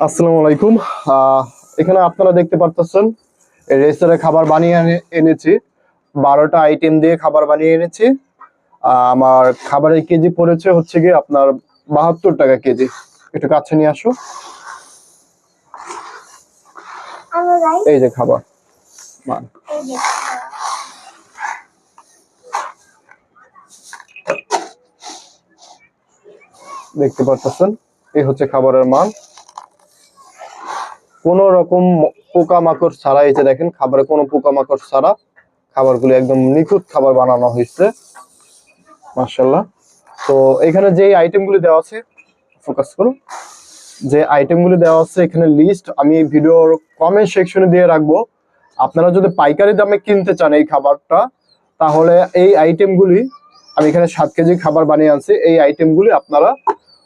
আসসালামু আলাইকুম। এখানে আপনারা দেখতে পারতেছেন রেস্তোরাঁ খাবার বানিয়ে এনেছি। 12টা আইটেম দিয়ে খাবার বানিয়ে এনেছি। আমার খাবারের কেজি পড়েছে হচ্ছে গিয়ে আপনার 72 টাকা কেজি। একটু কাছে নিয়ে আসো। এই যে খাবার দেখতে পারতেছেন, এই হচ্ছে খাবারের মান। কোন রকম পোকামাকড় ছাড়া, এই যে দেখেন খাবারে কোনো পোকামাকড় ছাড়া খাবারগুলো একদম নিখুঁত খাবার বানানো হয়েছে, মাশাআল্লাহ। তো এখানে যে আইটেমগুলো দেওয়া আছে, ফোকাস করুন, যে আইটেমগুলো দেওয়া আছে এখানে লিস্ট আমি ভিডিওর কমেন্ট সেকশনে দিয়ে রাখবো। আপনারা যদি পাইকারি দামে কিনতে চান এই খাবারটা, তাহলে এই আইটেমগুলি, আমি এখানে 7 কেজি খাবার বানিয়ে আনছি, এই আইটেমগুলি আপনারা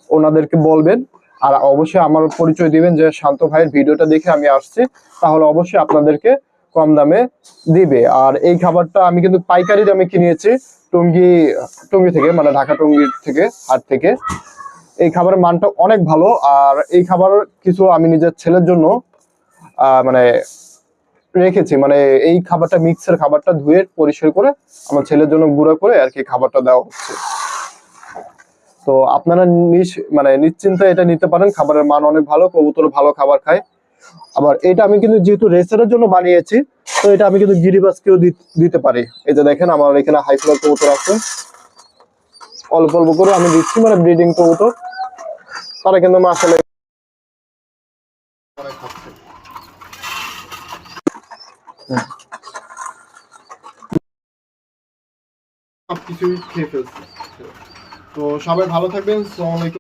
ওনাদেরকে বলবেন। আর অবশ্যই আমার পরিচয় দিবেন যে শান্ত ভাইয়ের ভিডিওটা দেখে আমি আসছি, তাহলে অবশ্যই আপনাদেরকে কম দামে দিবে। আর এই খাবারটা আমি কিন্তু পাইকারি দামে কিনেছি টঙ্গী থেকে, মানে ঢাকা টঙ্গী থেকে, হাট থেকে। এই খাবারের মানটা অনেক ভালো। আর এই খাবার কিছু আমি নিজের ছেলের জন্য মানে রেখেছি, মানে এই খাবারটা মিক্সের খাবারটা ধুয়ে পরিষ্কার করে আমার ছেলের জন্য গুঁড়া করে আর কি খাবারটা দেওয়া হচ্ছে। তো আপনারা মানে নিশ্চিন্তে এটা নিতে পারেন, খাবারের মান অনেক ভালো, কবুতর ভালো খাবার খায়। আবার এটা আমি কিন্তু যেহেতু রেসারের জন্য বানিয়েছি, তো এটা আমি কিন্তু গিরিবাজকেও দিতে পারি। এই যে দেখেন আমার এখানে হাই ফ্লার কবুতর আছে, অল্প অল্প করে আমি দিচ্ছি, মানে ব্রিডিং কবুতর, তারা কিন্তু আসলে সবকিছুই খেয়ে ফেলছে। তো সবাই ভালো থাকবেন। আসসালামু আলাইকুম।